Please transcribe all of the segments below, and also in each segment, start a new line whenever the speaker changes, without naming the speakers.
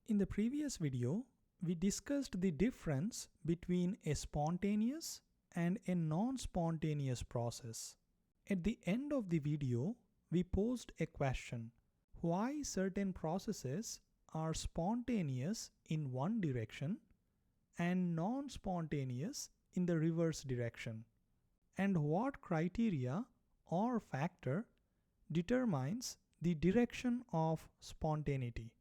In the previous video, we discussed the difference between a spontaneous and a non-spontaneous process. At the end of the video, we posed a question: why certain processes are spontaneous in one direction and non-spontaneous in the reverse direction, and what criteria or factor determines the direction of spontaneity.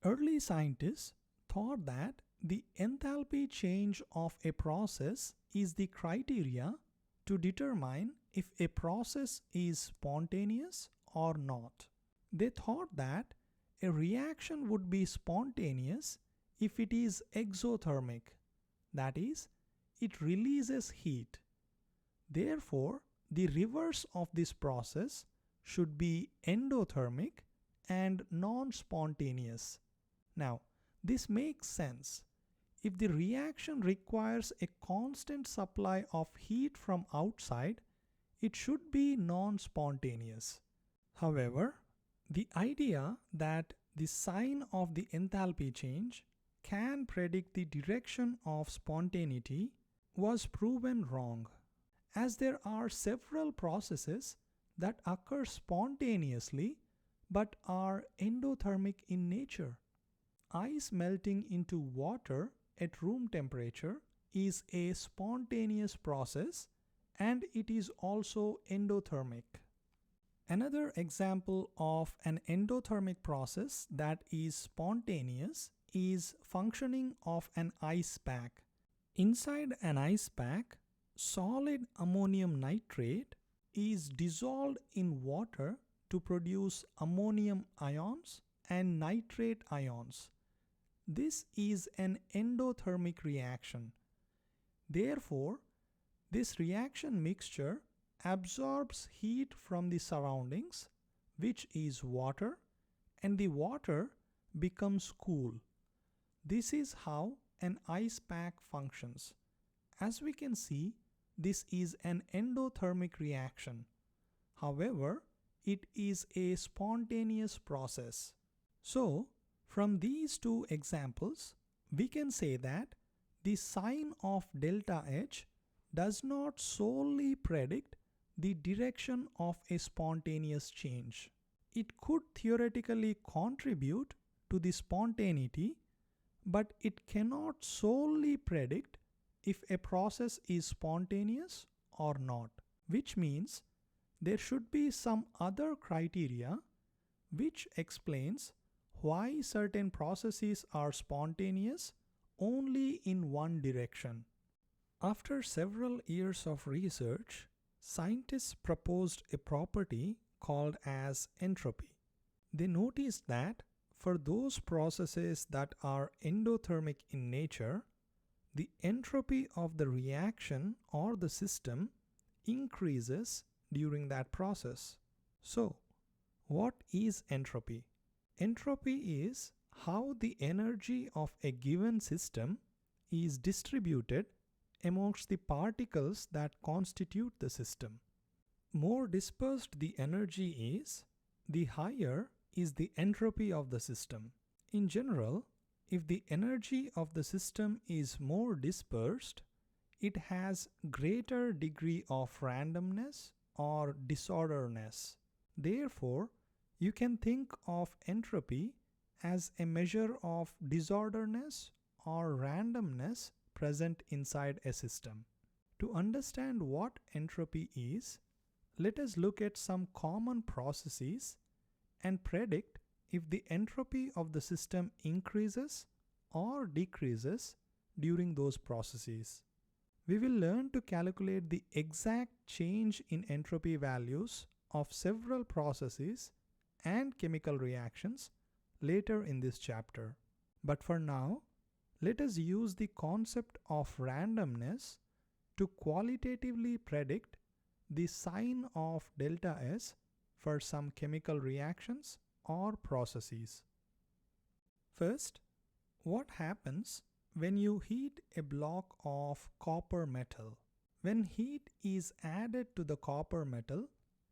Early scientists thought that the enthalpy change of a process is the criteria to determine if a process is spontaneous or not. They thought that a reaction would be spontaneous if it is exothermic, that is, it releases heat. Therefore, the reverse of this process should be endothermic and non-spontaneous. Now, this makes sense. If the reaction requires a constant supply of heat from outside, it should be non-spontaneous. However, the idea that the sign of the enthalpy change can predict the direction of spontaneity was proven wrong, as there are several processes that occur spontaneously but are endothermic in nature. Ice melting into water at room temperature is a spontaneous process, and it is also endothermic. Another example of an endothermic process that is spontaneous is functioning of an ice pack. Inside an ice pack, solid ammonium nitrate is dissolved in water to produce ammonium ions and nitrate ions. This is an endothermic reaction. Therefore, this reaction mixture absorbs heat from the surroundings, which is water, and the water becomes cool. This is how an ice pack functions. As we can see, this is an endothermic reaction. However, it is a spontaneous process. So, from these two examples, we can say that the sign of delta H does not solely predict the direction of a spontaneous change. It could theoretically contribute to the spontaneity, but it cannot solely predict if a process is spontaneous or not, which means there should be some other criteria which explains why certain processes are spontaneous only in one direction. After several years of research, scientists proposed a property called as entropy. They noticed that for those processes that are endothermic in nature, the entropy of the reaction or the system increases during that process. So, what is entropy? Entropy is how the energy of a given system is distributed amongst the particles that constitute the system. More dispersed the energy is, the higher is the entropy of the system. In general, if the energy of the system is more dispersed, it has greater degree of randomness or disorderness. Therefore, you can think of entropy as a measure of disorderness or randomness present inside a system. To understand what entropy is, let us look at some common processes and predict if the entropy of the system increases or decreases during those processes. We will learn to calculate the exact change in entropy values of several processes and chemical reactions later in this chapter. But for now, let us use the concept of randomness to qualitatively predict the sign of delta S for some chemical reactions or processes. First, what happens when you heat a block of copper metal? When heat is added to the copper metal,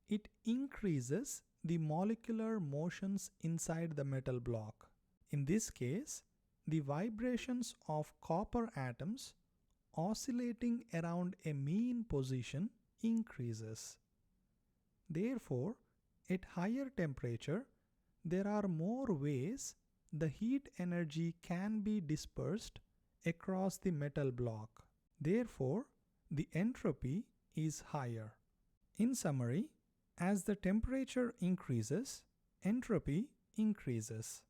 it increases the molecular motions inside the metal block. In this case, the vibrations of copper atoms oscillating around a mean position increases. Therefore, at higher temperature, there are more ways the heat energy can be dispersed across the metal block. Therefore, the entropy is higher. In summary, as the temperature increases, entropy increases.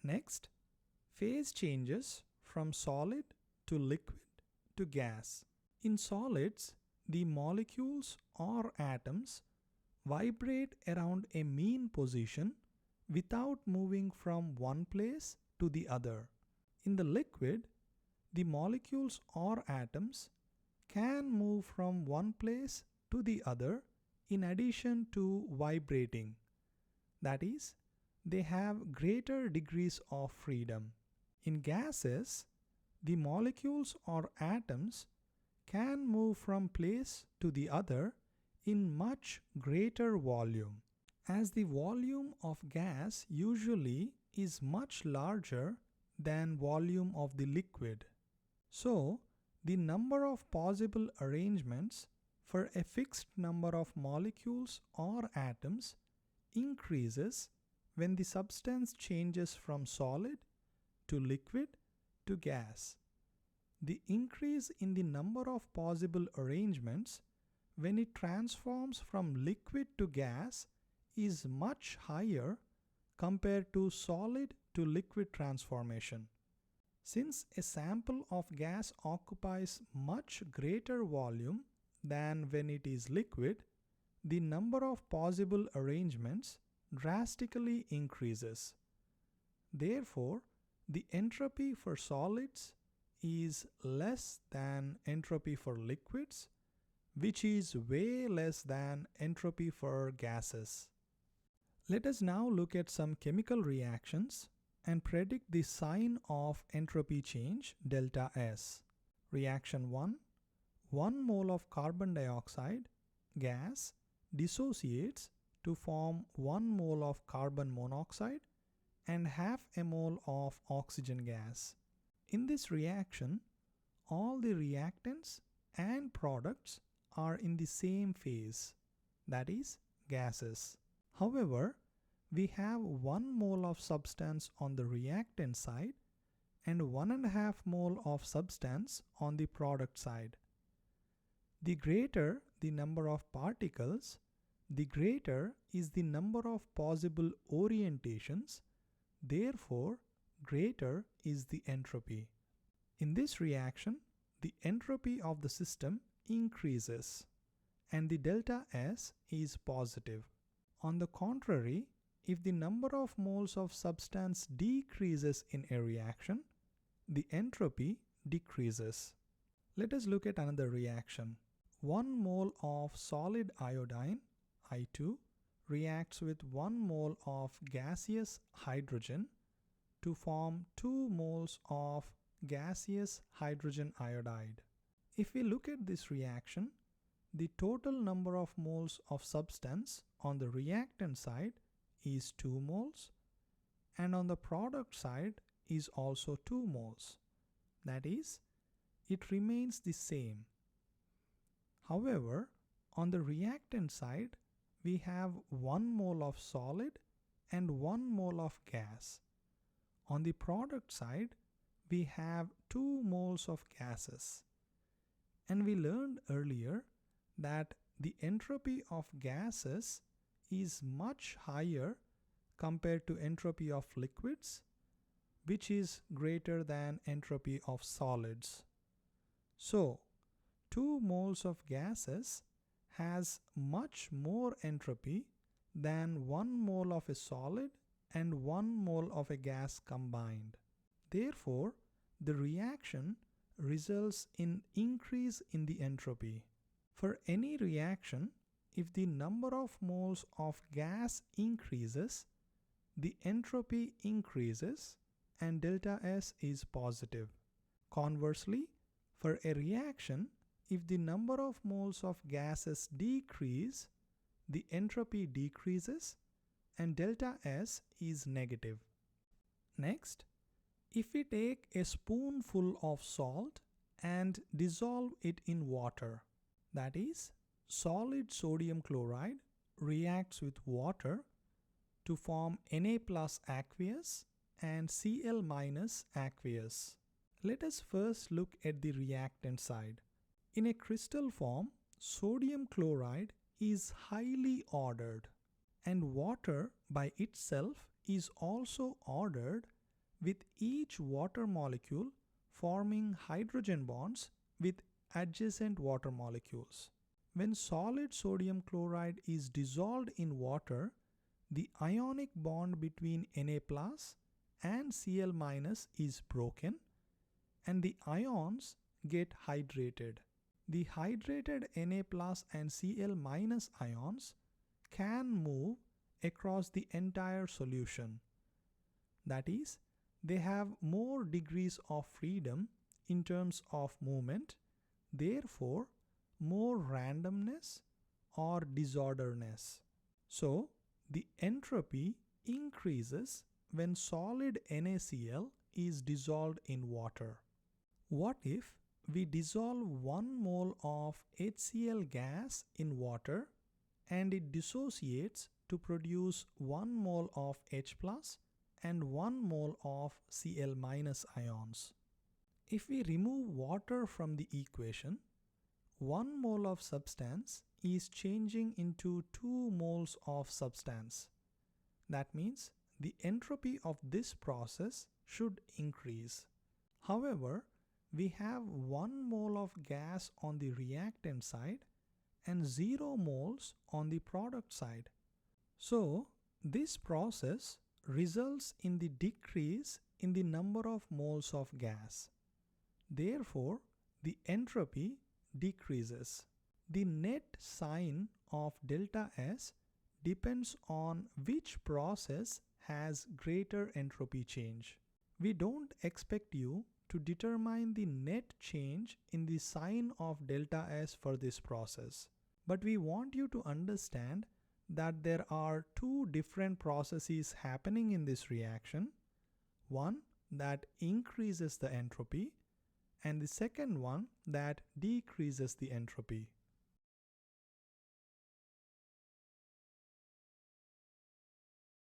Next, phase changes from solid to liquid to gas. In solids, the molecules or atoms vibrate around a mean position without moving from one place to the other. In the liquid, the molecules or atoms can move from one place to the other in addition to vibrating. That is, they have greater degrees of freedom. In gases, the molecules or atoms can move from place to the other in much greater volume. As the volume of gas usually is much larger than volume of the liquid. So, the number of possible arrangements for a fixed number of molecules or atoms increases when the substance changes from solid to liquid to gas. The increase in the number of possible arrangements when it transforms from liquid to gas is much higher compared to solid to liquid transformation. Since a sample of gas occupies much greater volume than when it is liquid, the number of possible arrangements drastically increases. Therefore, the entropy for solids is less than entropy for liquids, which is way less than entropy for gases. Let us now look at some chemical reactions and predict the sign of entropy change delta S. Reaction 1. 1 mole of carbon dioxide gas dissociates to form 1 mole of carbon monoxide and half a mole of oxygen gas. In this reaction, all the reactants and products are in the same phase, that is, gases. However, we have 1 mole of substance on the reactant side and 1.5 mole of substance on the product side. The greater the number of particles, the greater is the number of possible orientations, therefore greater is the entropy. In this reaction, the entropy of the system increases and the delta S is positive. On the contrary, if the number of moles of substance decreases in a reaction, the entropy decreases. Let us look at another reaction. 1 mole of solid iodine, I2, reacts with 1 mole of gaseous hydrogen to form 2 moles of gaseous hydrogen iodide. If we look at this reaction, the total number of moles of substance on the reactant side is 2 moles and on the product side is also 2 moles. That is, it remains the same. However, on the reactant side, we have 1 mole of solid and 1 mole of gas. On the product side, we have 2 moles of gases. And we learned earlier that the entropy of gases is much higher compared to entropy of liquids, which is greater than entropy of solids. So, 2 moles of gases has much more entropy than 1 mole of a solid and 1 mole of a gas combined. Therefore, the reaction results in increase in the entropy. For any reaction, if the number of moles of gas increases, the entropy increases and delta S is positive. Conversely, for a reaction, if the number of moles of gases decrease, the entropy decreases and delta S is negative. Next, if we take a spoonful of salt and dissolve it in water, that is, solid sodium chloride reacts with water to form Na plus aqueous and Cl minus aqueous. Let us first look at the reactant side. In a crystal form, sodium chloride is highly ordered, and water by itself is also ordered, with each water molecule forming hydrogen bonds with adjacent water molecules. When solid sodium chloride is dissolved in water, the ionic bond between Na plus and Cl minus is broken, and the ions get hydrated. The hydrated Na plus and Cl minus ions can move across the entire solution. That is, they have more degrees of freedom in terms of movement, therefore more randomness or disorderness. So, the entropy increases when solid NaCl is dissolved in water. What if we dissolve 1 mole of HCl gas in water and it dissociates to produce 1 mole of H plus and 1 mole of Cl minus ions? If we remove water from the equation, 1 mole of substance is changing into 2 moles of substance. That means the entropy of this process should increase. However, we have 1 mole of gas on the reactant side and 0 moles on the product side. So, this process results in the decrease in the number of moles of gas. Therefore, the entropy decreases. The net sign of delta S depends on which process has greater entropy change. We don't expect you to determine the net change in the sign of delta S for this process, but we want you to understand that there are two different processes happening in this reaction. One that increases the entropy, and the second one that decreases the entropy.